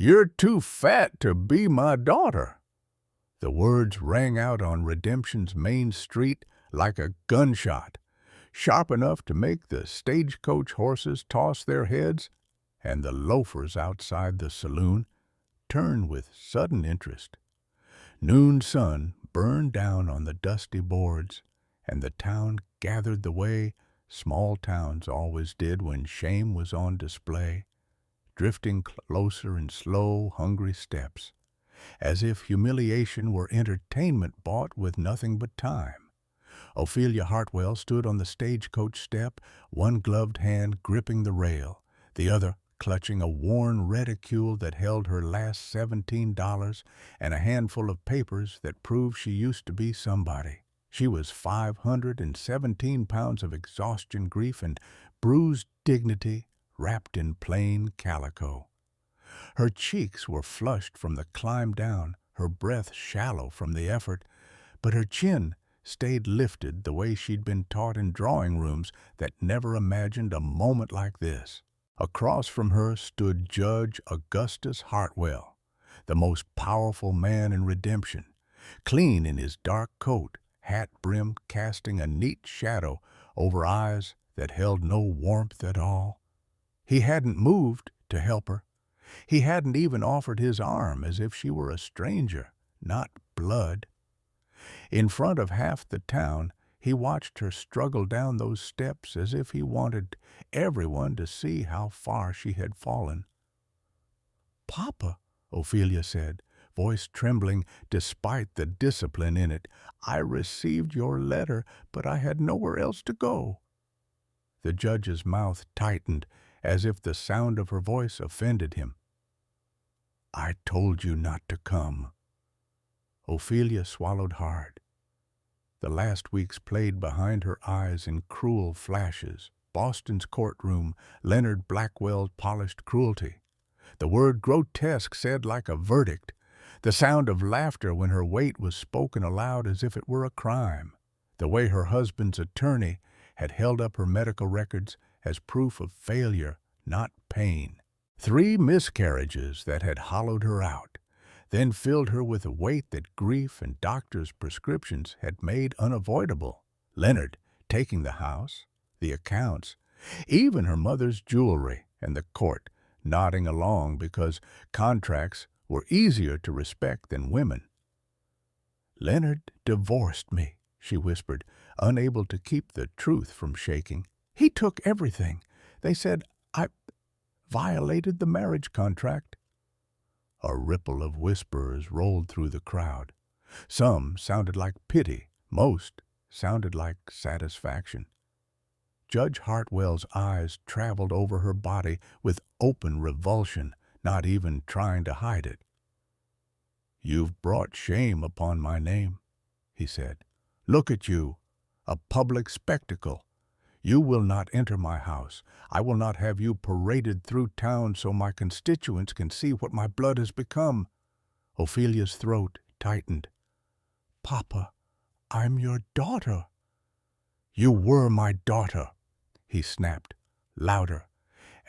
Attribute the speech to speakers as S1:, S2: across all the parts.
S1: "You're too fat to be my daughter." The words rang out on Redemption's main street like a gunshot, sharp enough to make the stagecoach horses toss their heads, and the loafers outside the saloon turn with sudden interest. Noon sun burned down on the dusty boards, and the town gathered the way small towns always did when shame was on display, drifting closer in slow, hungry steps, as if humiliation were entertainment bought with nothing but time. Ophelia Hartwell stood on the stagecoach step, one gloved hand gripping the rail, the other clutching a worn reticule that held her last $17 and a handful of papers that proved she used to be somebody. She was 517 pounds of exhaustion, grief, and bruised dignity wrapped in plain calico. Her cheeks were flushed from the climb down, her breath shallow from the effort, but her chin stayed lifted the way she'd been taught in drawing rooms that never imagined a moment like this. Across from her stood Judge Augustus Hartwell, the most powerful man in Redemption, clean in his dark coat, hat brim casting a neat shadow over eyes that held no warmth at all. He hadn't moved to help her. He hadn't even offered his arm, as if she were a stranger, not blood. In front of half the town, he watched her struggle down those steps as if he wanted everyone to see how far she had fallen. "Papa," Ophelia said, voice trembling despite the discipline in it, "I received your letter, but I had nowhere else to go." The judge's mouth tightened as if the sound of her voice offended him. "I told you not to come." Ophelia swallowed hard. The last weeks played behind her eyes in cruel flashes. Boston's courtroom, Leonard Blackwell's polished cruelty. The word grotesque said like a verdict. The sound of laughter when her weight was spoken aloud as if it were a crime. The way her husband's attorney had held up her medical records as proof of failure, not pain. 3 miscarriages that had hollowed her out, then filled her with a weight that grief and doctors' prescriptions had made unavoidable. Leonard taking the house, the accounts, even her mother's jewelry, and the court nodding along because contracts were easier to respect than women. "Leonard divorced me," she whispered, unable to keep the truth from shaking. "He took everything. They said I violated the marriage contract." A ripple of whisperers rolled through the crowd. Some sounded like pity, most sounded like satisfaction. Judge Hartwell's eyes traveled over her body with open revulsion, not even trying to hide it. "You've brought shame upon my name," he said. "Look at you, a public spectacle. You will not enter my house. I will not have you paraded through town so my constituents can see what my blood has become." Ophelia's throat tightened. "Papa, I'm your daughter." "You were my daughter," he snapped, louder,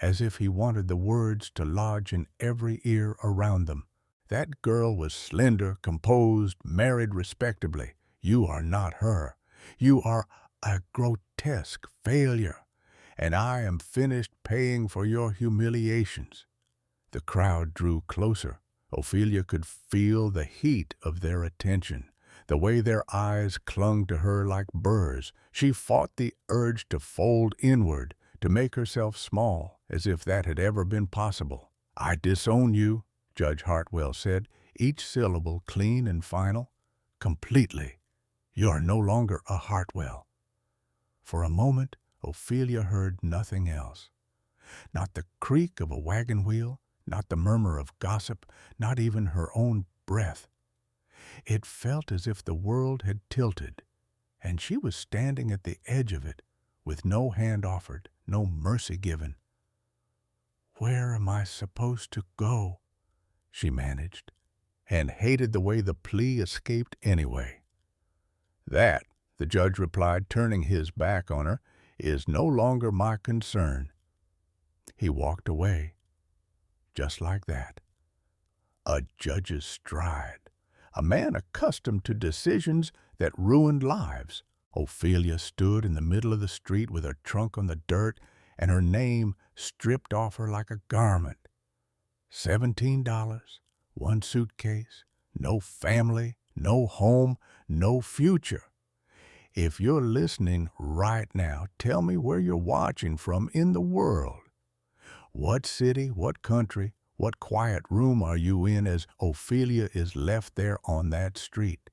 S1: as if he wanted the words to lodge in every ear around them. "That girl was slender, composed, married respectably. You are not her. You are a grotesque failure, and I am finished paying for your humiliations." The crowd drew closer. Ophelia could feel the heat of their attention, the way their eyes clung to her like burrs. She fought the urge to fold inward, to make herself small, as if that had ever been possible. "I disown you," Judge Hartwell said, each syllable clean and final. "Completely. You are no longer a Hartwell." For a moment, Ophelia heard nothing else. Not the creak of a wagon wheel, not the murmur of gossip, not even her own breath. It felt as if the world had tilted, and she was standing at the edge of it, with no hand offered, no mercy given. "Where am I supposed to go?" she managed, and hated the way the plea escaped anyway. "That," the judge replied, turning his back on her, "is no longer my concern." He walked away, just like that. a judge's stride, a man accustomed to decisions that ruined lives. Ophelia stood in the middle of the street with her trunk on the dirt and her name stripped off her like a garment. $17, one suitcase, no family, no home, no future. If you're listening right now, tell me where you're watching from in the world. What city, what country, what quiet room are you in as Ophelia is left there on that street?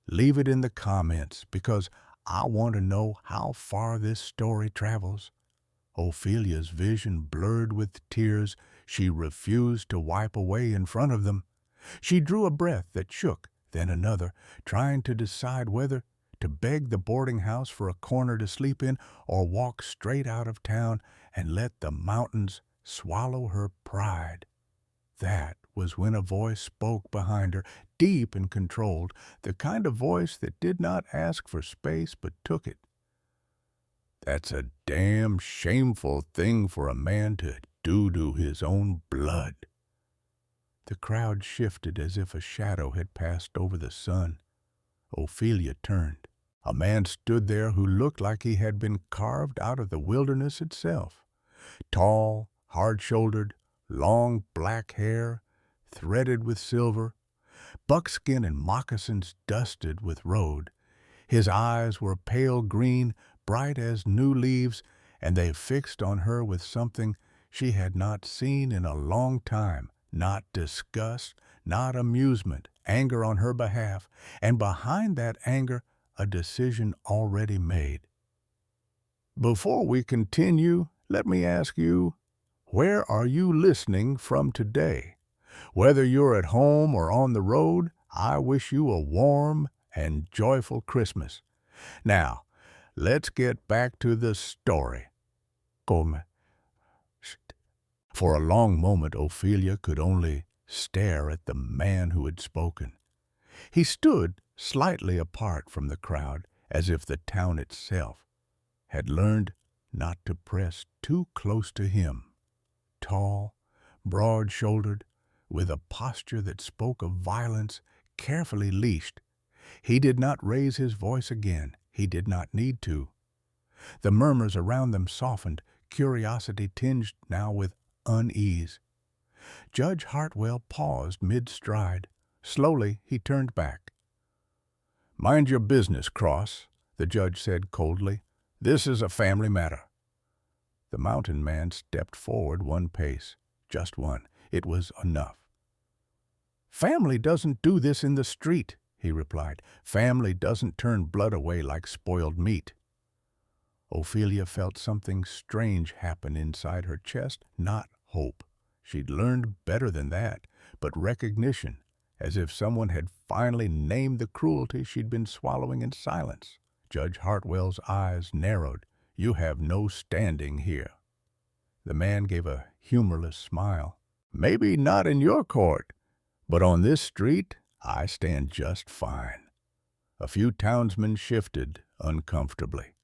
S1: Leave it in the comments because I want to know how far this story travels. Ophelia's vision blurred with tears. She refused to wipe away in front of them. She drew a breath that shook, then another, trying to decide whether to beg the boarding house for a corner to sleep in or walk straight out of town and let the mountains swallow her pride. That was when a voice spoke behind her, deep and controlled, the kind of voice that did not ask for space but took it. That's a damn shameful thing for a man to do to his own blood. The crowd shifted as if a shadow had passed over the sun. Ophelia turned. A man stood there who looked like he had been carved out of the wilderness itself. Tall, hard-shouldered, long black hair, threaded with silver, buckskin and moccasins dusted with road. His eyes were pale green, bright as new leaves, and they fixed on her with something she had not seen in a long time, not disgust, not amusement, anger on her behalf, and behind that anger, a decision already made. Before we continue, let me ask you, where are you listening from today? Whether you're at home or on the road, I wish you a warm and joyful Christmas. Now, let's get back to the story. For a long moment, Ophelia could only stare at the man who had spoken. He stood slightly apart from the crowd, as if the town itself had learned not to press too close to him. Tall, broad-shouldered, with a posture that spoke of violence, carefully leashed. He did not raise his voice again. He did not need to. The murmurs around them softened, curiosity tinged now with unease. Judge Hartwell paused mid-stride. Slowly he turned back. "Mind your business, Cross," the judge said coldly. "This is a family matter." The mountain man stepped forward one pace, just one. It was enough. "Family doesn't do this in the street," he replied. "Family doesn't turn blood away like spoiled meat." Ophelia felt something strange happen inside her chest, not hope. She'd learned better than that, but recognition, as if someone had finally named the cruelty she'd been swallowing in silence. Judge Hartwell's eyes narrowed. "You have no standing here." The man gave a humorless smile. "Maybe not in your court, but on this street I stand just fine." A few townsmen shifted uncomfortably.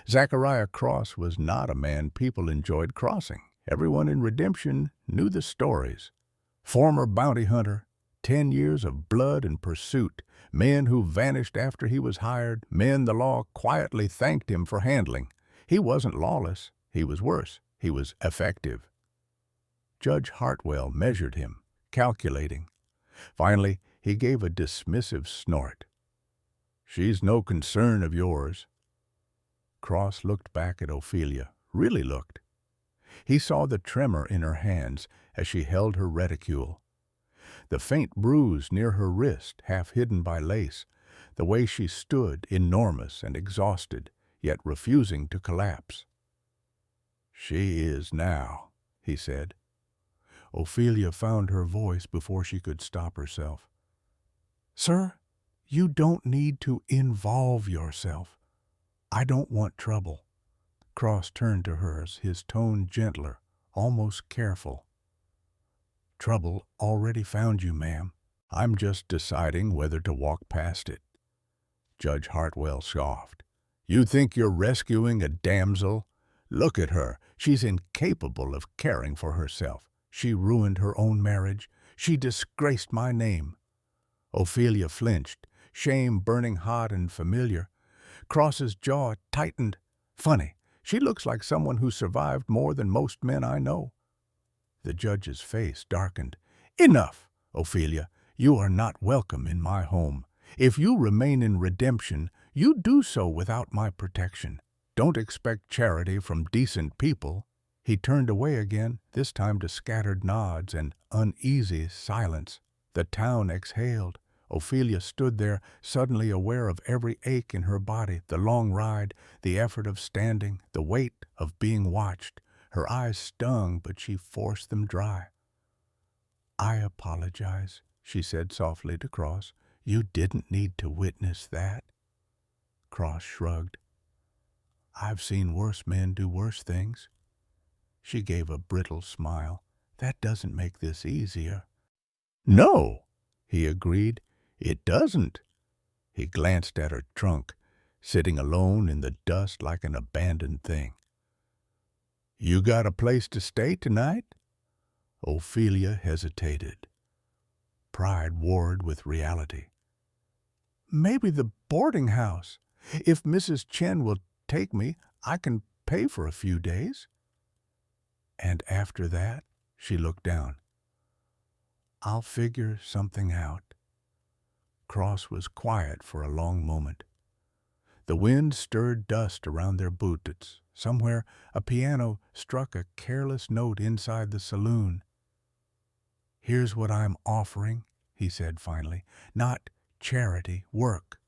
S1: Zachariah Cross was not a man people enjoyed crossing. Everyone in Redemption knew the stories. Former bounty hunter, 10 years of blood and pursuit, men who vanished after he was hired, men the law quietly thanked him for handling. He wasn't lawless. He was worse. He was effective. Judge Hartwell measured him, calculating. Finally, he gave a dismissive snort. "She's no concern of yours." Cross looked back at Ophelia, really looked. He saw the tremor in her hands as she held her reticule, the faint bruise near her wrist, half hidden by lace, the way she stood, enormous and exhausted, yet refusing to collapse. "She is now," he said. Ophelia found her voice before she could stop herself. "Sir, you don't need to involve yourself. I don't want trouble." Cross turned to hers, his tone gentler, almost careful. "Trouble already found you, ma'am. I'm just deciding whether to walk past it." Judge Hartwell scoffed. "You think you're rescuing a damsel? Look at her. She's incapable of caring for herself. She ruined her own marriage. She disgraced my name. Ophelia flinched, shame burning hot and familiar. Cross's jaw tightened. Funny, she looks like someone who survived more than most men I know. The judge's face darkened. Enough, Ophelia. You are not welcome in my home. If you remain in redemption, you do so without my protection. Don't expect charity from decent people. He turned away again, this time to scattered nods and uneasy silence. The town exhaled. Ophelia stood there, suddenly aware of every ache in her body, the long ride, the effort of standing, the weight of being watched. Her eyes stung, but she forced them dry. I apologize, she said softly to Cross. You didn't need to witness that. Cross shrugged. I've seen worse men do worse things. She gave a brittle smile. That doesn't make this easier. No, he agreed. It doesn't. He glanced at her trunk, sitting alone in the dust like an abandoned thing. You got a place to stay tonight? Ophelia hesitated. Pride warred with reality. Maybe the boarding house. If Mrs. Chen will take me, I can pay for a few days. And after that, she looked down. I'll figure something out. Cross was quiet for a long moment. The wind stirred dust around their boots. Somewhere, a piano struck a careless note inside the saloon. Here's what I'm offering, he said finally. Not charity, work.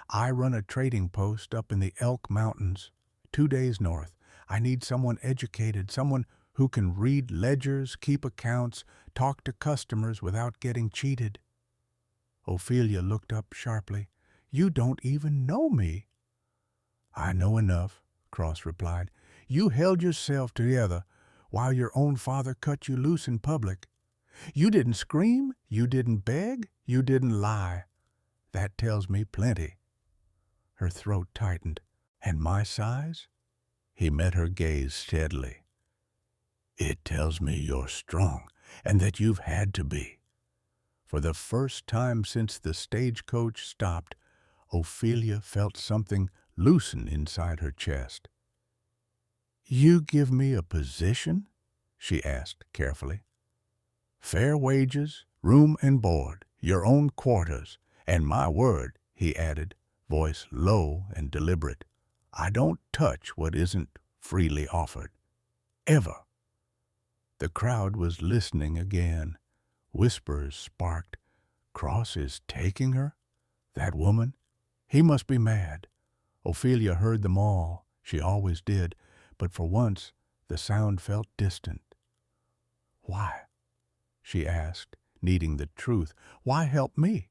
S1: I run a trading post up in the Elk Mountains, 2 days north. I need someone educated, someone who can read ledgers, keep accounts, talk to customers without getting cheated. Ophelia looked up sharply. You don't even know me. I know enough, Cross replied. You held yourself together while your own father cut you loose in public. You didn't scream, you didn't beg, you didn't lie. That tells me plenty. Her throat tightened. And my size? He met her gaze steadily. It tells me you're strong, and that you've had to be. For the first time since the stagecoach stopped, Ophelia felt something loosen inside her chest. You give me a position? She asked carefully. Fair wages, room and board, your own quarters, and my word, he added, voice low and deliberate. I don't touch what isn't freely offered. Ever. The crowd was listening again. Whispers sparked. Cross is taking her? That woman? He must be mad. Ophelia heard them all. She always did. But for once, the sound felt distant. Why? She asked, needing the truth. Why help me?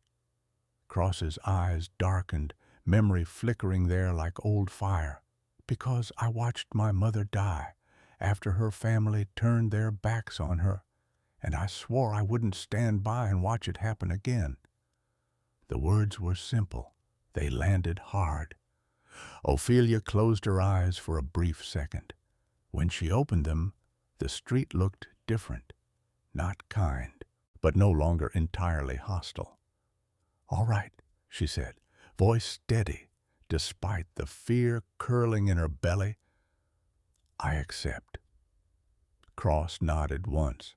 S1: Cross's eyes darkened, memory flickering there like old fire. Because I watched my mother die after her family turned their backs on her, and I swore I wouldn't stand by and watch it happen again. The words were simple. They landed hard. Ophelia closed her eyes for a brief second. When she opened them, the street looked different. Not kind, but no longer entirely hostile. All right, she said, voice steady, despite the fear curling in her belly. I accept. Cross nodded once.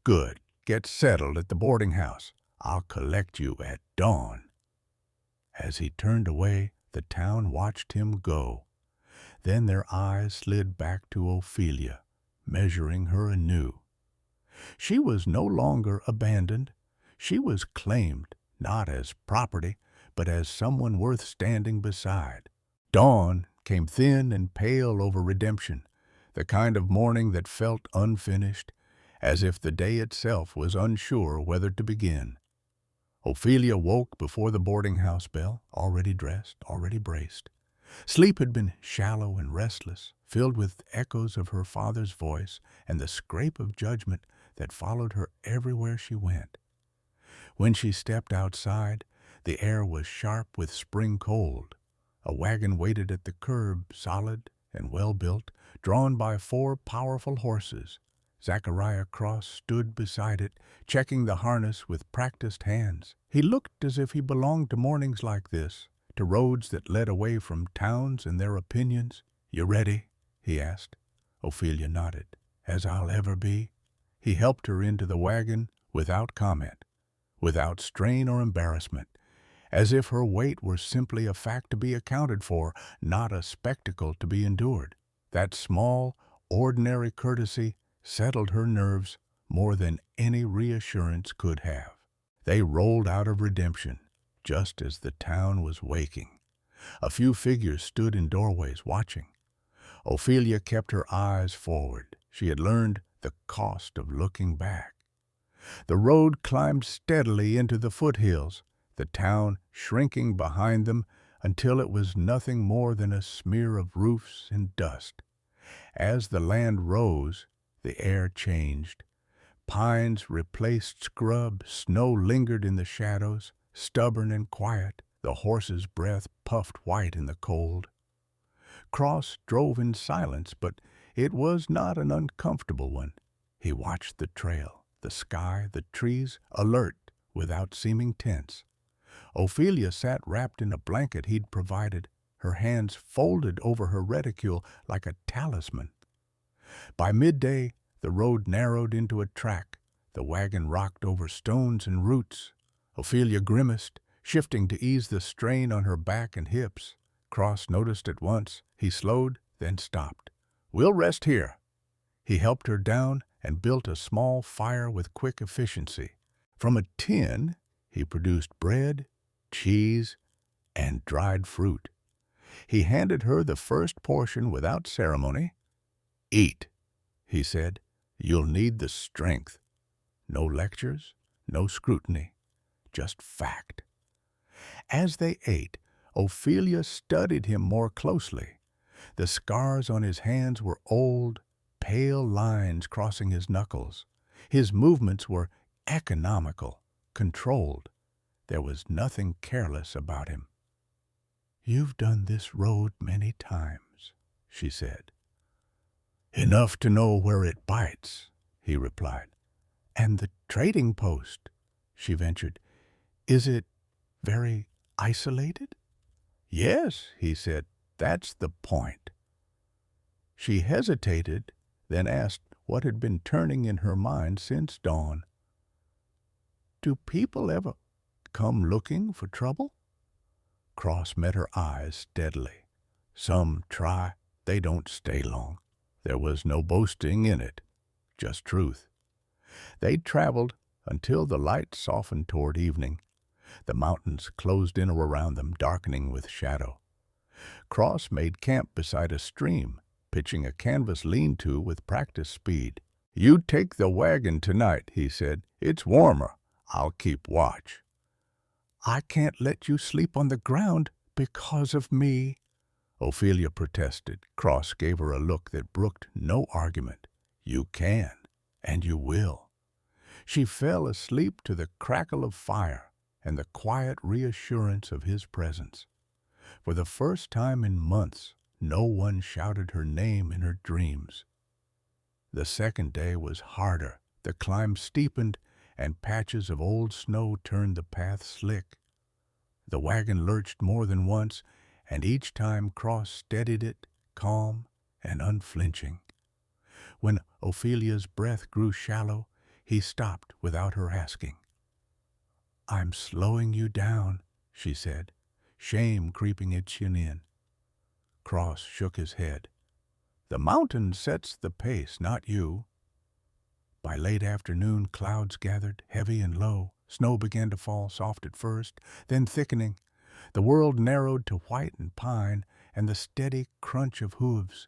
S1: Good. Get settled at the boarding house. I'll collect you at dawn. As he turned away, the town watched him go. Then their eyes slid back to Ophelia, measuring her anew. She was no longer abandoned. She was claimed, not as property, but as someone worth standing beside. Dawn came thin and pale over redemption, the kind of morning that felt unfinished, as if the day itself was unsure whether to begin. Ophelia woke before the boarding-house bell, already dressed, already braced. Sleep had been shallow and restless, filled with echoes of her father's voice and the scrape of judgment that followed her everywhere she went. When she stepped outside, the air was sharp with spring cold. A wagon waited at the curb, solid and well-built, drawn by 4 powerful horses. Zachariah Cross stood beside it, checking the harness with practiced hands. He looked as if he belonged to mornings like this, to roads that led away from towns and their opinions. "You ready?" he asked. Ophelia nodded. "As I'll ever be." He helped her into the wagon without comment, without strain or embarrassment, as if her weight were simply a fact to be accounted for, not a spectacle to be endured. That small, ordinary courtesy settled her nerves more than any reassurance could have. They rolled out of Redemption just as the town was waking. A few figures stood in doorways watching. Ophelia kept her eyes forward. She had learned the cost of looking back. The road climbed steadily into the foothills, the town shrinking behind them until it was nothing more than a smear of roofs and dust. As the land rose, the air changed. Pines replaced scrub, snow lingered in the shadows, stubborn and quiet. The horse's breath puffed white in the cold. Cross drove in silence, but it was not an uncomfortable one. He watched the trail, the sky, the trees, alert without seeming tense. Ophelia sat wrapped in a blanket he'd provided, her hands folded over her reticule like a talisman. By midday, the road narrowed into a track. The wagon rocked over stones and roots. Ophelia grimaced, shifting to ease the strain on her back and hips. Cross noticed at once. He slowed, then stopped. "We'll rest here." He helped her down and built a small fire with quick efficiency. From a tin, he produced bread, cheese, and dried fruit. He handed her the first portion without ceremony. "Eat," he said. "You'll need the strength." No lectures, no scrutiny, just fact. As they ate, Ophelia studied him more closely. The scars on his hands were old, pale lines crossing his knuckles. His movements were economical, controlled. There was nothing careless about him. "You've done this road many times," she said. "Enough to know where it bites," he replied. "And the trading post," she ventured, "is it very isolated?" "Yes," he said, "that's the point." She hesitated, then asked what had been turning in her mind since dawn. "Do people ever come looking for trouble?" Cross met her eyes steadily. "Some try. They don't stay long." There was no boasting in it, just truth. They traveled until the light softened toward evening. The mountains closed in around them, darkening with shadow. Cross made camp beside a stream, pitching a canvas lean-to with practiced speed. "You take the wagon tonight," he said. "It's warmer. I'll keep watch." "I can't let you sleep on the ground because of me," Ophelia protested. Cross gave her a look that brooked no argument. "You can, and you will." She fell asleep to the crackle of fire and the quiet reassurance of his presence. For the first time in months, no one shouted her name in her dreams. The second day was harder. The climb steepened, and patches of old snow turned the path slick. The wagon lurched more than once, and each time Cross steadied it, calm and unflinching. When Ophelia's breath grew shallow, he stopped without her asking. "I'm slowing you down," she said, shame creeping its chin in. Cross shook his head. "The mountain sets the pace, not you." By late afternoon, clouds gathered, heavy and low. Snow began to fall, soft at first, then thickening. The world narrowed to white and pine and the steady crunch of hooves.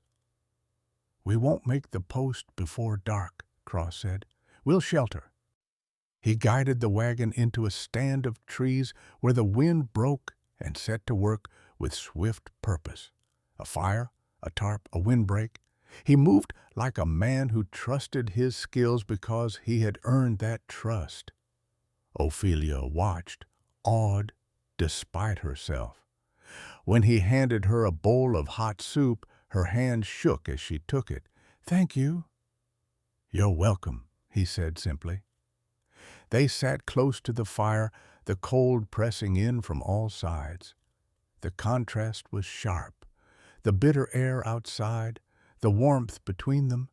S1: "We won't make the post before dark," Cross said. "We'll shelter." He guided the wagon into a stand of trees where the wind broke and set to work with swift purpose. A fire, a tarp, a windbreak. He moved like a man who trusted his skills because he had earned that trust. Ophelia watched, awed, despite herself. When he handed her a bowl of hot soup, her hand shook as she took it. "Thank you." "You're welcome," he said simply. They sat close to the fire, the cold pressing in from all sides. The contrast was sharp. The bitter air outside, the warmth between them.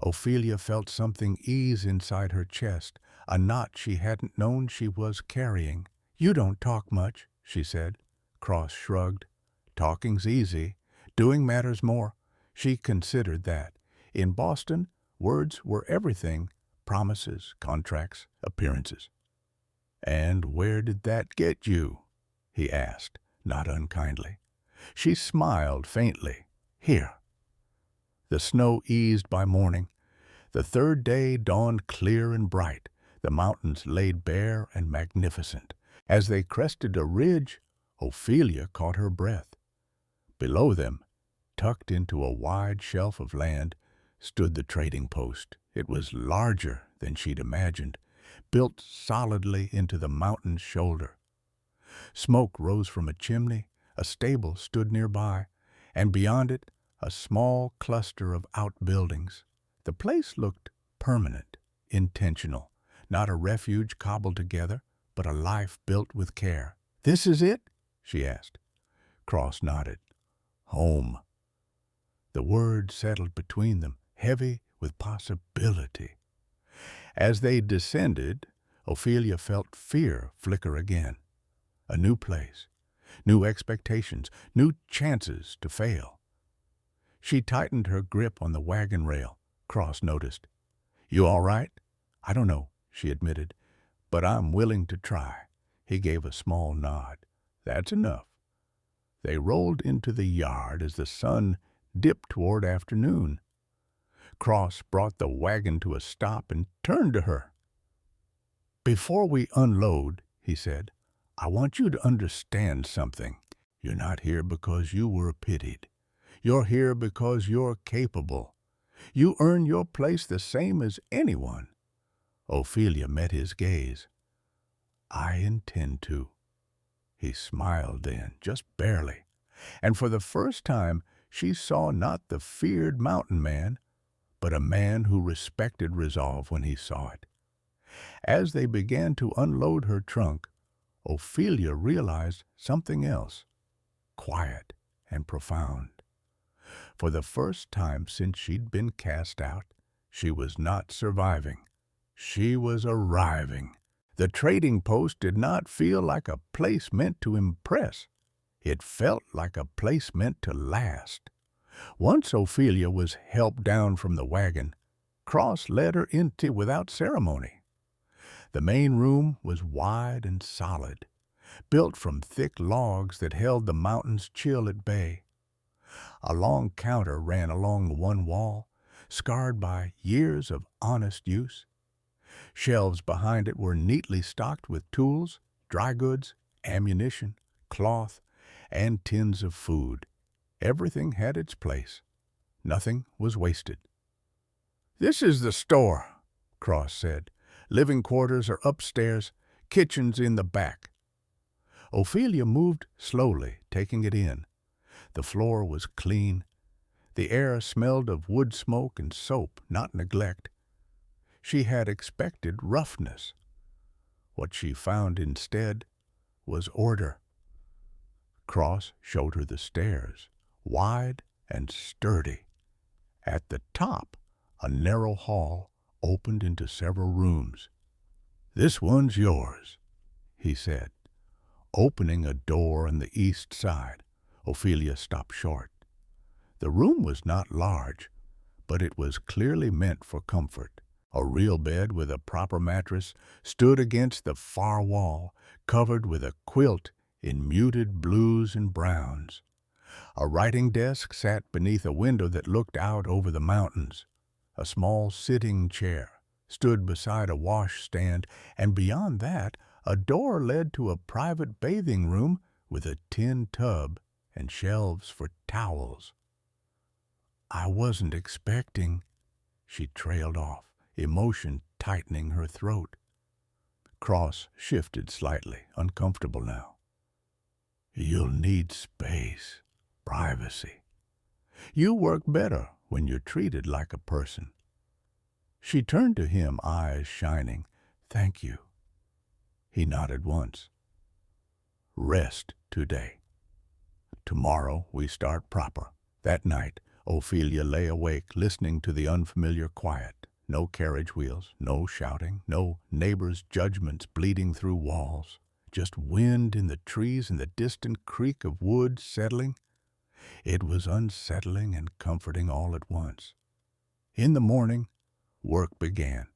S1: Ophelia felt something ease inside her chest, a knot she hadn't known she was carrying. "You don't talk much," she said. Cross shrugged. "Talking's easy. Doing matters more." She considered that. In Boston, words were everything: promises, contracts, appearances. "And where did that get you?" he asked, not unkindly. She smiled faintly. "Here." The snow eased by morning. The third day dawned clear and bright. The mountains laid bare and magnificent. As they crested a ridge, Ophelia caught her breath. Below them, tucked into a wide shelf of land, stood the trading post. It was larger than she'd imagined, built solidly into the mountain's shoulder. Smoke rose from a chimney, a stable stood nearby, and beyond it, a small cluster of outbuildings. The place looked permanent, intentional, not a refuge cobbled together, but a life built with care. "This is it?" she asked. Cross nodded. "Home." The word settled between them, heavy with possibility. As they descended, Ophelia felt fear flicker again. A new place, new expectations, new chances to fail. She tightened her grip on the wagon rail. Cross noticed. "You all right?" "I don't know," she admitted, "but I'm willing to try." He gave a small nod. "That's enough." They rolled into the yard as the sun dipped toward afternoon. Cross brought the wagon to a stop and turned to her. "Before we unload," he said, "I want you to understand something. You're not here because you were pitied. You're here because you're capable. You earn your place the same as anyone." Ophelia met his gaze. "I intend to." He smiled then, just barely, and for the first time she saw not the feared mountain man, but a man who respected resolve when he saw it. As they began to unload her trunk, Ophelia realized something else, quiet and profound. For the first time since she'd been cast out, she was not surviving. She was arriving. The trading post did not feel like a place meant to impress. It felt like a place meant to last. Once Ophelia was helped down from the wagon, Cross led her into without ceremony. The main room was wide and solid, built from thick logs that held the mountain's chill at bay. A long counter ran along one wall, scarred by years of honest use. Shelves behind it were neatly stocked with tools, dry goods, ammunition, cloth, and tins of food. Everything had its place. Nothing was wasted. "This is the store," Cross said. "Living quarters are upstairs, kitchen's in the back." Ophelia moved slowly, taking it in. The floor was clean. The air smelled of wood smoke and soap, not neglect. She had expected roughness. What she found instead was order. Cross showed her the stairs, wide and sturdy. At the top, a narrow hall opened into several rooms. "This one's yours," he said. Opening a door on the east side, Ophelia stopped short. The room was not large, but it was clearly meant for comfort. A real bed with a proper mattress stood against the far wall, covered with a quilt in muted blues and browns. A writing desk sat beneath a window that looked out over the mountains. A small sitting chair stood beside a washstand, and beyond that, a door led to a private bathing room with a tin tub and shelves for towels. "I wasn't expecting," she trailed off, emotion tightening her throat. Cross shifted slightly, uncomfortable now. "You'll need space, privacy. You work better when you're treated like a person." She turned to him, eyes shining. "Thank you." He nodded once. "Rest today. Tomorrow we start proper." That night, Ophelia lay awake, listening to the unfamiliar quiet. No carriage wheels, no shouting, no neighbors' judgments bleeding through walls. Just wind in the trees and the distant creak of wood settling. It was unsettling and comforting all at once. In the morning, work began.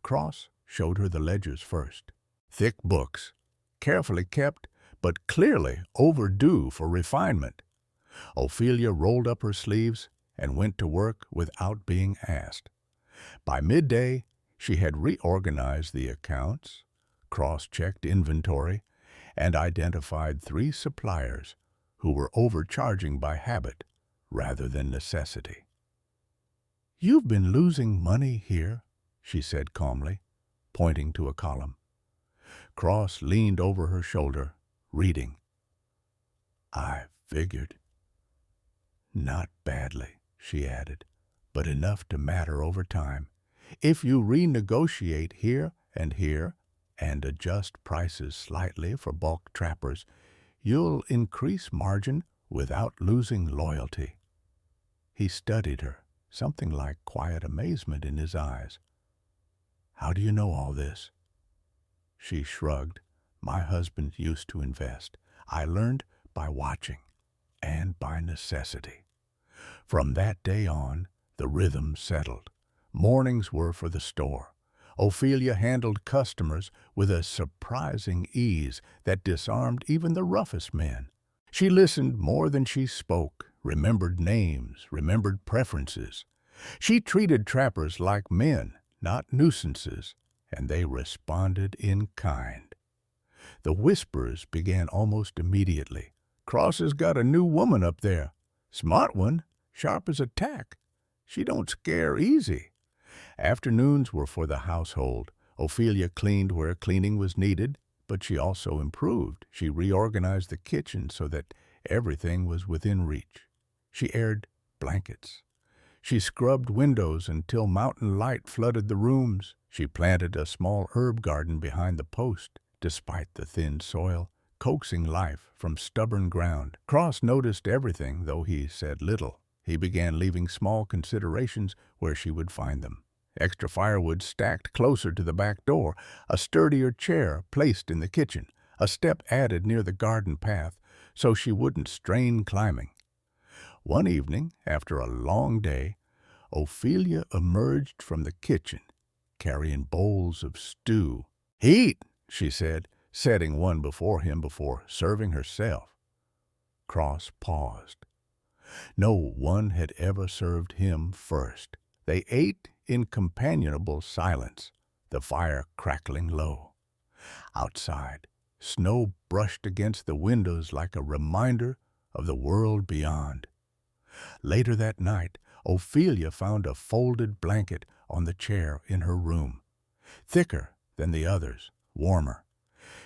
S1: Cross showed her the ledgers first. Thick books, carefully kept, but clearly overdue for refinement. Ophelia rolled up her sleeves and went to work without being asked. By midday, she had reorganized the accounts, cross-checked inventory, and identified 3 suppliers who were overcharging by habit rather than necessity. "You've been losing money here," she said calmly, pointing to a column. Cross leaned over her shoulder, reading. "I figured." "Not badly," she added, "but enough to matter over time. If you renegotiate here and adjust prices slightly for bulk trappers, you'll increase margin without losing loyalty." He studied her, something like quiet amazement in his eyes. "How do you know all this?" She shrugged. "My husband used to invest. I learned by watching and by necessity." From that day on, the rhythm settled. Mornings were for the store. Ophelia handled customers with a surprising ease that disarmed even the roughest men. She listened more than she spoke, remembered names, remembered preferences. She treated trappers like men, not nuisances, and they responded in kind. The whispers began almost immediately. "Cross has got a new woman up there. Smart one, sharp as a tack. She don't scare easy." Afternoons were for the household. Ophelia cleaned where cleaning was needed, but she also improved. She reorganized the kitchen so that everything was within reach. She aired blankets. She scrubbed windows until mountain light flooded the rooms. She planted a small herb garden behind the post, despite the thin soil, coaxing life from stubborn ground. Cross noticed everything, though he said little. He began leaving small considerations where she would find them. Extra firewood stacked closer to the back door, a sturdier chair placed in the kitchen, a step added near the garden path so she wouldn't strain climbing. One evening, after a long day, Ophelia emerged from the kitchen, carrying bowls of stew. "Eat," she said, setting one before him before serving herself. Cross paused. No one had ever served him first. They ate in companionable silence, the fire crackling low. Outside, snow brushed against the windows like a reminder of the world beyond. Later that night, Ophelia found a folded blanket on the chair in her room. Thicker than the others, warmer.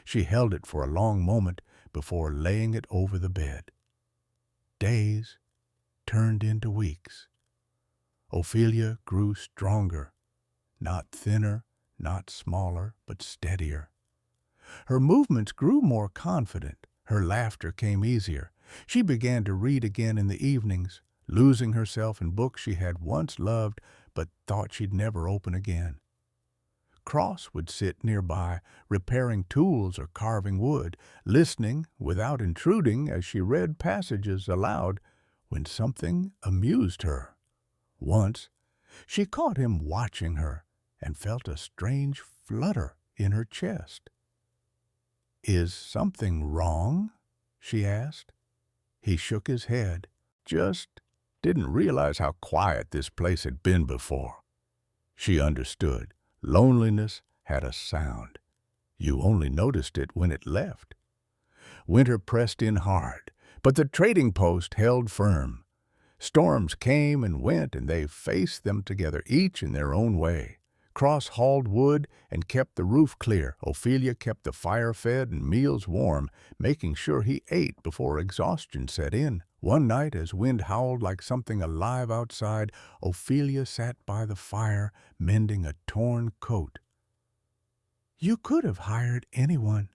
S1: She held it for a long moment before laying it over the bed. Days turned into weeks. Ophelia grew stronger, not thinner, not smaller, but steadier. Her movements grew more confident. Her laughter came easier. She began to read again in the evenings, losing herself in books she had once loved but thought she'd never open again. Cross would sit nearby, repairing tools or carving wood, listening without intruding as she read passages aloud when something amused her. Once, she caught him watching her and felt a strange flutter in her chest. "Is something wrong?" she asked. He shook his head. "Just didn't realize how quiet this place had been before." She understood. Loneliness had a sound. You only noticed it when it left. Winter pressed in hard, but the trading post held firm. Storms came and went, and they faced them together, each in their own way. Cross hauled wood and kept the roof clear. Ophelia kept the fire fed and meals warm, making sure he ate before exhaustion set in. One night, as wind howled like something alive outside, Ophelia sat by the fire, mending a torn coat. "You could have hired anyone,"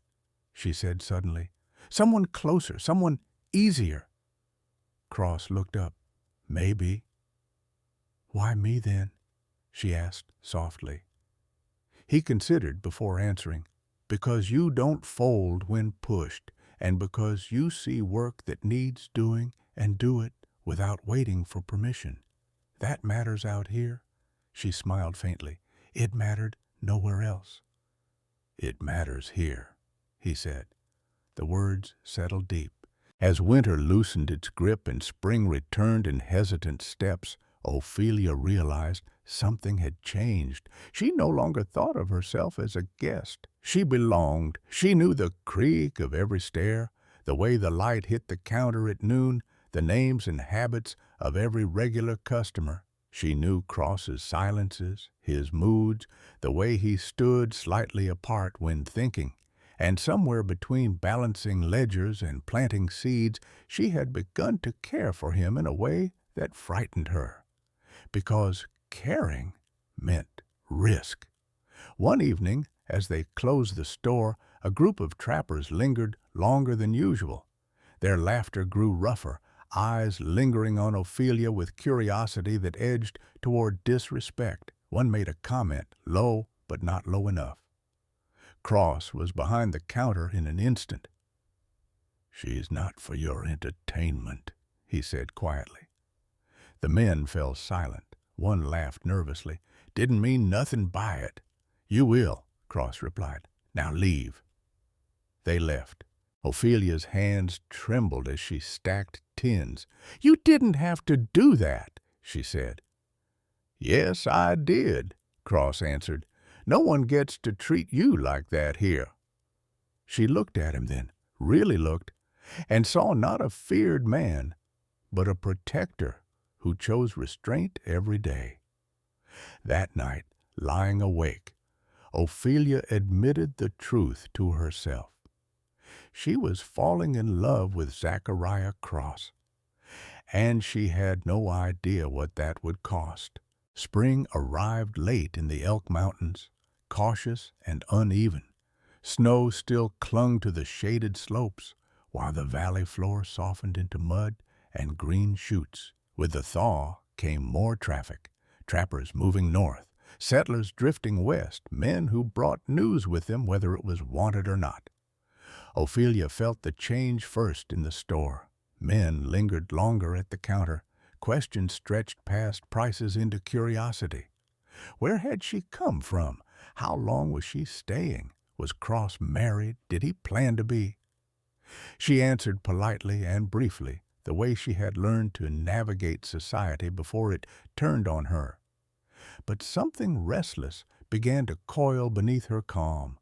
S1: she said suddenly. "Someone closer, someone easier." Cross looked up. "Maybe." "Why me, then?" she asked softly. He considered before answering. "Because you don't fold when pushed, and because you see work that needs doing and do it without waiting for permission. That matters out here." She smiled faintly. "It mattered nowhere else." "It matters here," he said. The words settled deep. As winter loosened its grip and spring returned in hesitant steps, Ophelia realized something had changed. She no longer thought of herself as a guest. She belonged. She knew the creak of every stair, the way the light hit the counter at noon, the names and habits of every regular customer. She knew Cross's silences, his moods, the way he stood slightly apart when thinking. And somewhere between balancing ledgers and planting seeds, she had begun to care for him in a way that frightened her. Because caring meant risk. One evening, as they closed the store, a group of trappers lingered longer than usual. Their laughter grew rougher, eyes lingering on Ophelia with curiosity that edged toward disrespect. One made a comment, low but not low enough. Cross was behind the counter in an instant. "She's not for your entertainment," he said quietly. The men fell silent. One laughed nervously. "Didn't mean nothing by it." "You will," Cross replied. "Now leave." They left. Ophelia's hands trembled as she stacked tins. "You didn't have to do that," she said. "Yes, I did," Cross answered. "No one gets to treat you like that here." She looked at him then, really looked, and saw not a feared man, but a protector who chose restraint every day. That night, lying awake, Ophelia admitted the truth to herself. She was falling in love with Zachariah Cross, and she had no idea what that would cost. Spring arrived late in the Elk Mountains, cautious and uneven. Snow still clung to the shaded slopes, while the valley floor softened into mud and green shoots. With the thaw came more traffic, trappers moving north, settlers drifting west, men who brought news with them whether it was wanted or not. Ophelia felt the change first in the store. Men lingered longer at the counter. Questions stretched past prices into curiosity. Where had she come from? How long was she staying? Was Cross married? Did he plan to be? She answered politely and briefly, the way she had learned to navigate society before it turned on her. But something restless began to coil beneath her calm.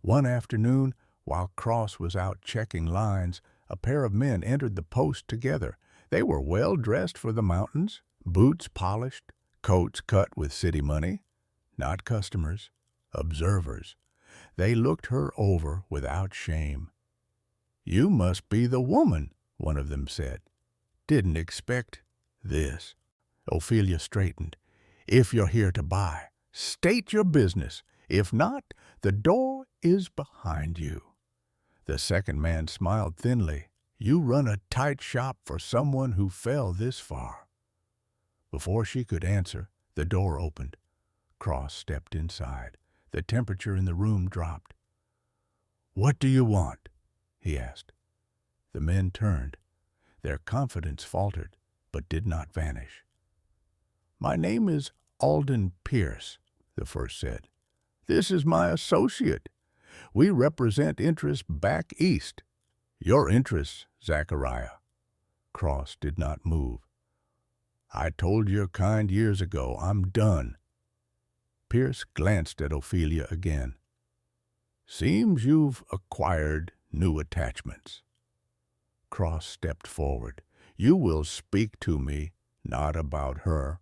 S1: One afternoon, while Cross was out checking lines, a pair of men entered the post together. They were well dressed for the mountains, boots polished, coats cut with city money. Not customers, observers. They looked her over without shame. "You must be the woman," one of them said. "Didn't expect this." Ophelia straightened. "If you're here to buy, state your business. If not, the door is behind you." The second man smiled thinly. "You run a tight shop for someone who fell this far." Before she could answer, the door opened. Cross stepped inside. The temperature in the room dropped. "What do you want?" he asked. The men turned. Their confidence faltered, but did not vanish. "My name is Alden Pierce," the first said. "This is my associate. We represent interests back east." "Your interests, Zachariah." Cross did not move. "I told your kind years ago I'm done." Pierce glanced at Ophelia again. "Seems you've acquired new attachments." Cross stepped forward. "You will speak to me, not about her."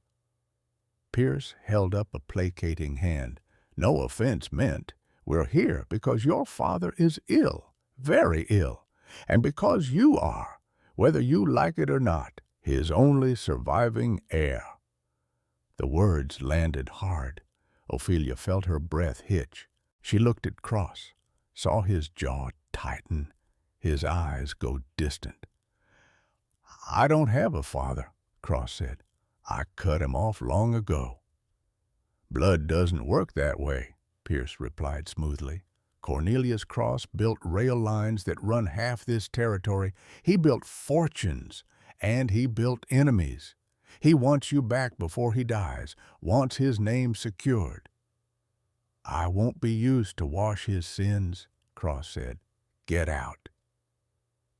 S1: Pierce held up a placating hand. "No offense meant. We're here because your father is ill, very ill, and because you are. whether you like it or not, his only surviving heir. The words landed hard. Ophelia felt her breath hitch. She looked at Cross, saw his jaw tighten, his eyes go distant. "I don't have a father," Cross said. "I cut him off long ago." "Blood doesn't work that way," Pierce replied smoothly. "Cornelius Cross built rail lines that run half this territory. He built fortunes, and he built enemies. He wants you back before he dies, wants his name secured." "I won't be used to wash his sins," Cross said. "Get out."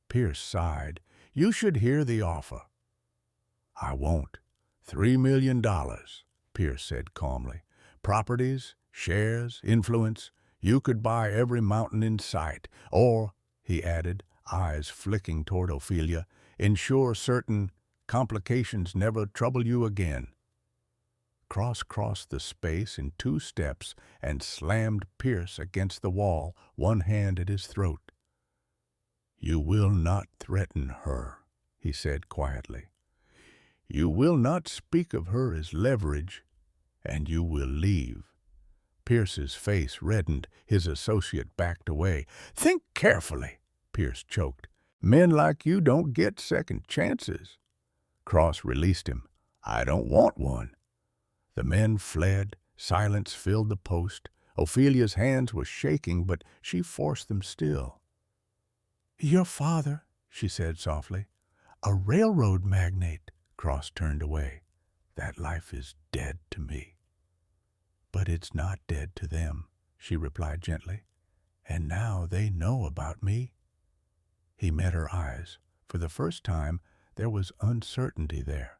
S1: Pierce sighed. "You should hear the offer." "I won't. $3 million, Pierce said calmly. "Properties, shares, influence. You could buy every mountain in sight. Or," he added, eyes flicking toward Ophelia, "ensure certain complications never trouble you again." Cross crossed the space in 2 steps and slammed Pierce against the wall, one hand at his throat. "You will not threaten her," he said quietly. "You will not speak of her as leverage, and you will leave." Pierce's face reddened. His associate backed away. "Think carefully," Pierce choked. "Men like you don't get second chances." Cross released him. "I don't want one." The men fled. Silence filled the post. Ophelia's hands were shaking, but she forced them still. "Your father," she said softly. "A railroad magnate." Cross turned away. "That life is dead to me." "But it's not dead to them," she replied gently. "And now they know about me." He met her eyes. For the first time, there was uncertainty there.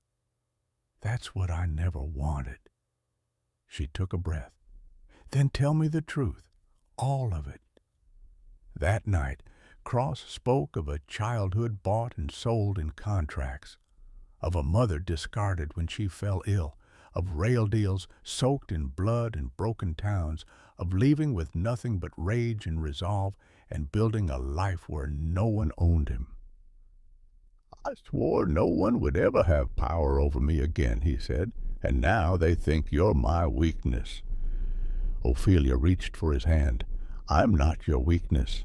S1: "That's what I never wanted." She took a breath. "Then tell me the truth, all of it." That night, Cross spoke of a childhood bought and sold in contracts, of a mother discarded when she fell ill, of rail deals soaked in blood and broken towns, of leaving with nothing but rage and resolve and building a life where no one owned him. "I swore no one would ever have power over me again," he said, "and now they think you're my weakness." Ophelia reached for his hand. "I'm not your weakness."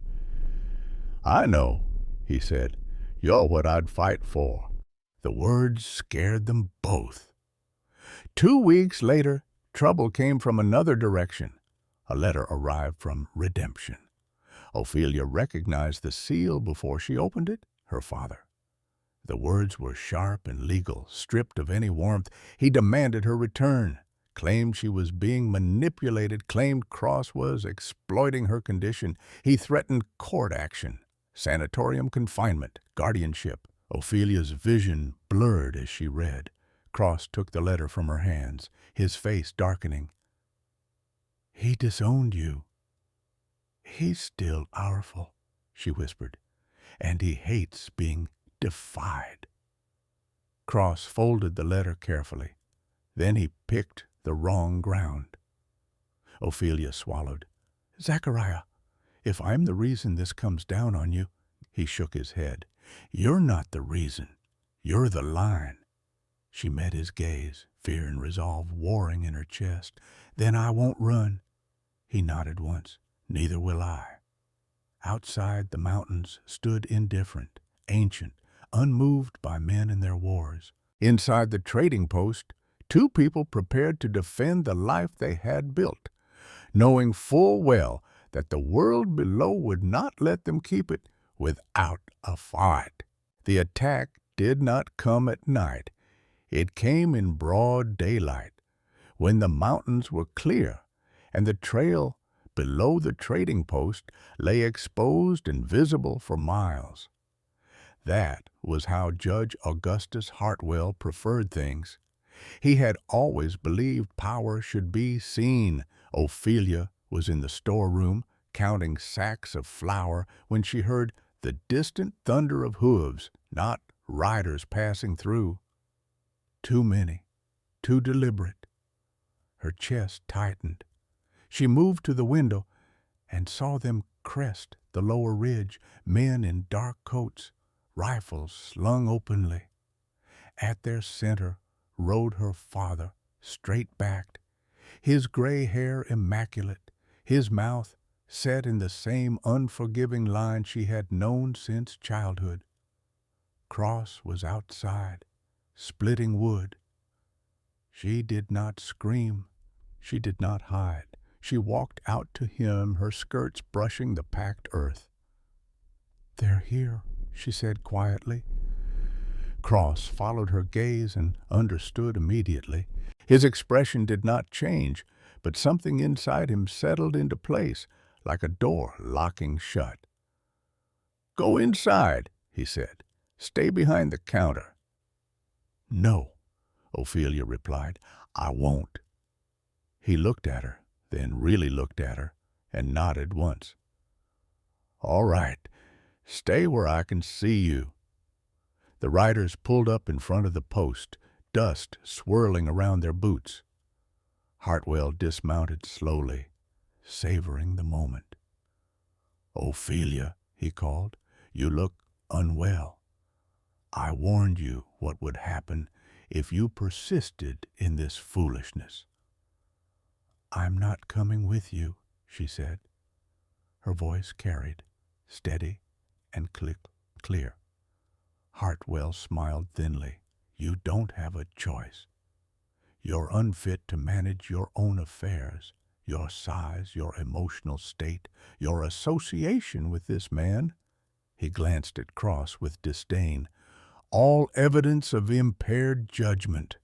S1: "I know," he said. "You're what I'd fight for." The words scared them both. 2 weeks later, trouble came from another direction. A letter arrived from Redemption. Ophelia recognized the seal before she opened it, her father. The words were sharp and legal, stripped of any warmth. He demanded her return, claimed she was being manipulated, claimed Cross was exploiting her condition. He threatened court action, sanatorium confinement, guardianship. Ophelia's vision blurred as she read. Cross took the letter from her hands, his face darkening. "He disowned you." "He's still powerful," she whispered, "and he hates being defied." Cross folded the letter carefully. Then he picked the wrong ground. Ophelia swallowed. "Zachariah, if I'm the reason this comes down on you," he shook his head, "you're not the reason. You're the line." She met his gaze, fear and resolve warring in her chest. "Then I won't run." He nodded once. "Neither will I." Outside, the mountains stood indifferent, ancient, unmoved by men and their wars. Inside the trading post, 2 people prepared to defend the life they had built, knowing full well that the world below would not let them keep it without a fight. The attack did not come at night. It came in broad daylight, when the mountains were clear and the trail below the trading post lay exposed and visible for miles. That was how Judge Augustus Hartwell preferred things. He had always believed power should be seen. Ophelia was in the storeroom, counting sacks of flour, when she heard the distant thunder of hooves, not riders passing through. Too many, too deliberate. Her chest tightened. She moved to the window and saw them crest the lower ridge, men in dark coats, rifles slung openly. At their center rode her father, straight-backed, his gray hair immaculate, his mouth set in the same unforgiving line she had known since childhood. Cross was outside, splitting wood. She did not scream. She did not hide. She walked out to him, her skirts brushing the packed earth. "They're here," she said quietly. Cross followed her gaze and understood immediately. His expression did not change, but something inside him settled into place, like a door locking shut. "Go inside," he said. "Stay behind the counter." "No," Ophelia replied. "I won't." He looked at her, then really looked at her, and nodded once. "All right. Stay where I can see you." The riders pulled up in front of the post, dust swirling around their boots. Hartwell dismounted slowly, savoring the moment. "Ophelia," he called, "you look unwell. I warned you what would happen if you persisted in this foolishness." "I'm not coming with you," she said. Her voice carried, steady and clear. Hartwell smiled thinly. "You don't have a choice. You're unfit to manage your own affairs, your size, your emotional state, your association with this man." He glanced at Cross with disdain. "All evidence of impaired judgment."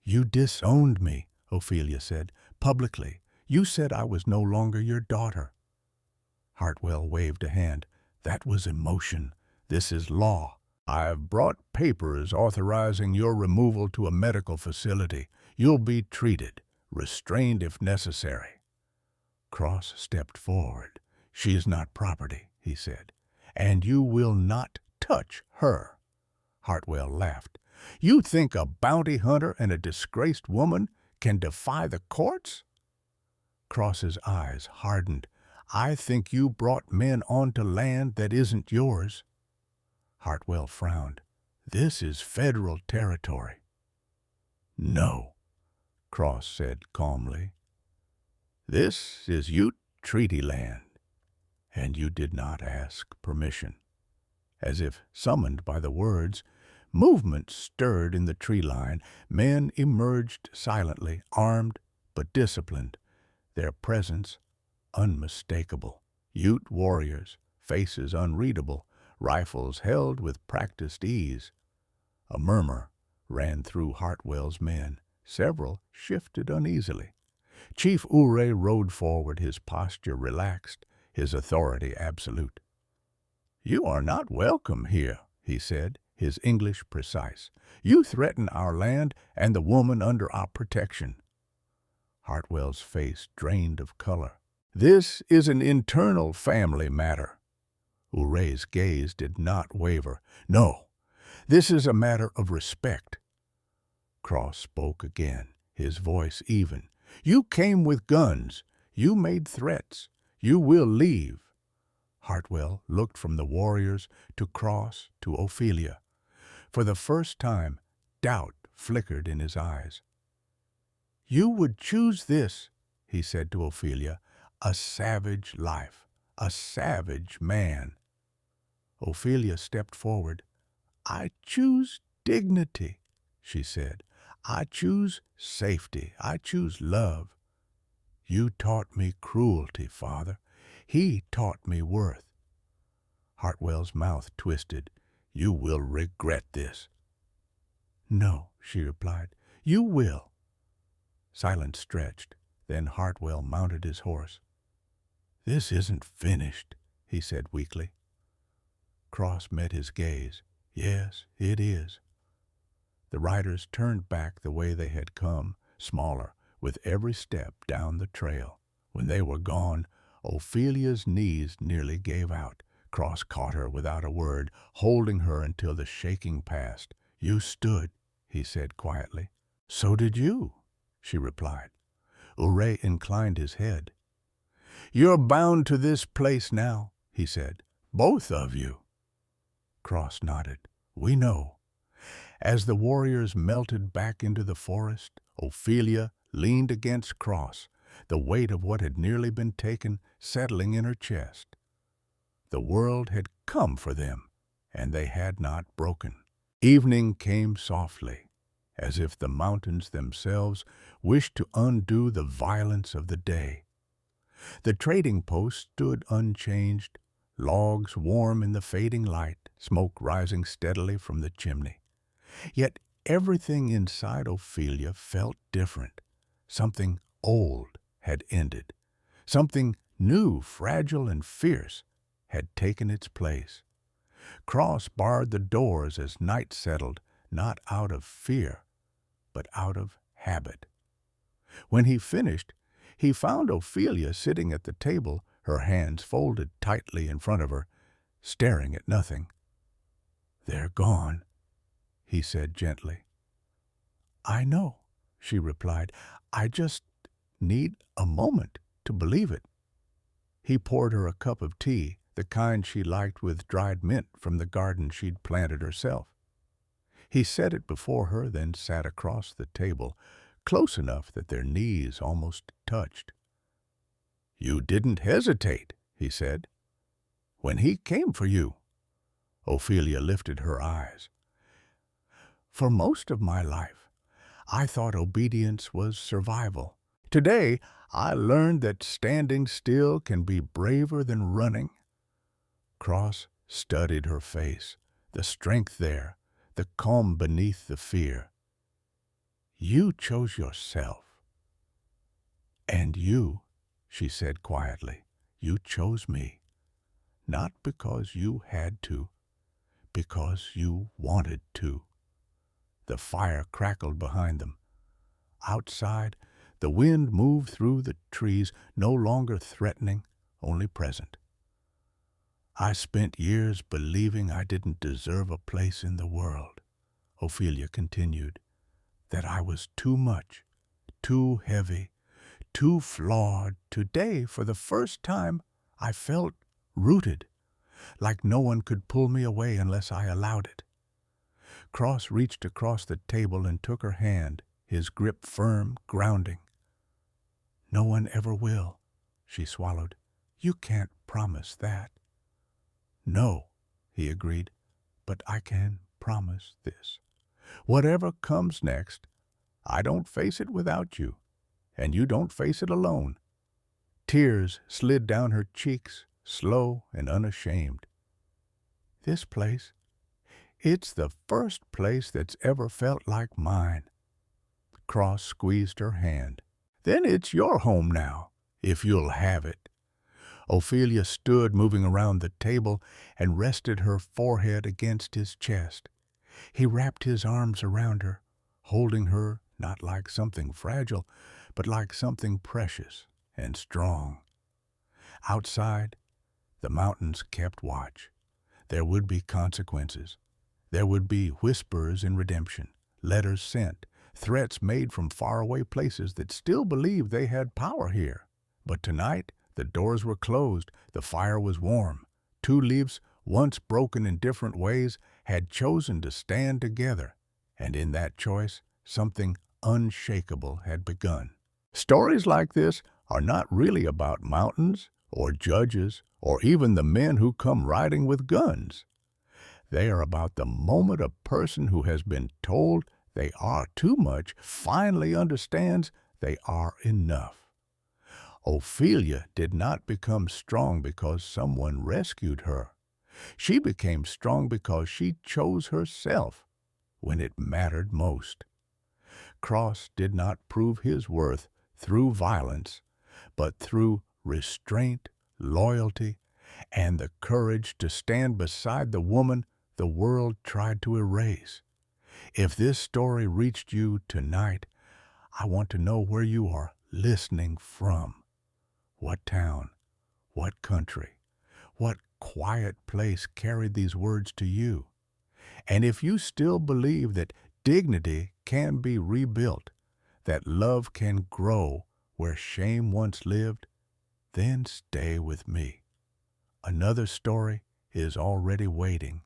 S1: "You disowned me," Ophelia said, "publicly. You said I was no longer your daughter." Hartwell waved a hand. "That was emotion. This is law. I've brought papers authorizing your removal to a medical facility. You'll be treated, restrained if necessary." Cross stepped forward. "She is not property," he said, "and you will not touch her." Hartwell laughed. "You think a bounty hunter and a disgraced woman can defy the courts?" Cross's eyes hardened. "I think you brought men onto land that isn't yours." Hartwell frowned. "This is federal territory." "No," Cross said calmly. "This is Ute treaty land, and you did not ask permission." As if summoned by the words, movement stirred in the tree line. Men emerged silently, armed but disciplined, their presence unmistakable. Ute warriors, faces unreadable, rifles held with practiced ease. A murmur ran through Hartwell's men. Several shifted uneasily. Chief Ouray rode forward, his posture relaxed, his authority absolute. "You are not welcome here," he said, his English precise. "You threaten our land and the woman under our protection." Hartwell's face drained of color. "This is an internal family matter." Ouray's gaze did not waver. "No, this is a matter of respect." Cross spoke again, his voice even. "You came with guns. You made threats. You will leave." Hartwell looked from the warriors to Cross to Ophelia. For the first time, doubt flickered in his eyes. "You would choose this," he said to Ophelia, "a savage life, a savage man." Ophelia stepped forward. "I choose dignity," she said. "I choose safety. I choose love. You taught me cruelty, father. He taught me worth." Hartwell's mouth twisted. "You will regret this." "No," she replied. "You will." Silence stretched. Then Hartwell mounted his horse. "This isn't finished," he said weakly. Cross met his gaze. "Yes, it is." The riders turned back the way they had come, smaller, with every step down the trail. When they were gone, Ophelia's knees nearly gave out. Cross caught her without a word, holding her until the shaking passed. "You stood," he said quietly. "So did you," she replied. Ouray inclined his head. "You're bound to this place now," he said. "Both of you." Cross nodded. We know. As the warriors melted back into the forest, Ophelia leaned against Cross, the weight of what had nearly been taken settling in her chest. The world had come for them, and they had not broken. Evening came softly, as if the mountains themselves wished to undo the violence of the day. The trading post stood unchanged, logs warm in the fading light, smoke rising steadily from the chimney. Yet everything inside Ophelia felt different. Something old had ended. Something new, fragile, and fierce had taken its place. Cross barred the doors as night settled, not out of fear, but out of habit. When he finished, he found Ophelia sitting at the table, her hands folded tightly in front of her, staring at nothing. "They're gone," he said gently. "I know," she replied. "I just need a moment to believe it." He poured her a cup of tea, the kind she liked with dried mint from the garden she'd planted herself. He set it before her, then sat across the table, close enough that their knees almost touched. "You didn't hesitate," he said, "when he came for you." Ophelia lifted her eyes. "For most of my life, I thought obedience was survival. Today, I learned that standing still can be braver than running." Cross studied her face, the strength there, the calm beneath the fear. "You chose yourself." "And you," she said quietly, "you chose me. Not because you had to, because you wanted to." The fire crackled behind them. Outside, the wind moved through the trees, no longer threatening, only present. "I spent years believing I didn't deserve a place in the world," Ophelia continued, "that I was too much, too heavy, too flawed. Today, for the first time, I felt rooted, like no one could pull me away unless I allowed it." Cross reached across the table and took her hand, his grip firm, grounding. "No one ever will," she swallowed. "You can't promise that." "No," he agreed, "but I can promise this. Whatever comes next, I don't face it without you, and you don't face it alone." Tears slid down her cheeks, slow and unashamed. "This place, it's the first place that's ever felt like mine." Cross squeezed her hand. "Then it's your home now, if you'll have it." Ophelia stood, moving around the table, and rested her forehead against his chest. He wrapped his arms around her, holding her not like something fragile, but like something precious and strong. Outside, the mountains kept watch. There would be consequences. There would be whispers in redemption, letters sent, threats made from faraway places that still believed they had power here. But tonight, the doors were closed, the fire was warm. Two leaves, once broken in different ways, had chosen to stand together, and in that choice, something unshakable had begun. Stories like this are not really about mountains, or judges, or even the men who come riding with guns. They are about the moment a person who has been told they are too much finally understands they are enough. Ophelia did not become strong because someone rescued her. She became strong because she chose herself when it mattered most. Cross did not prove his worth through violence, but through restraint, loyalty, and the courage to stand beside the woman the world tried to erase. If this story reached you tonight, I want to know where you are listening from. What town, what country, what quiet place carried these words to you? And if you still believe that dignity can be rebuilt, that love can grow where shame once lived, then stay with me. Another story is already waiting.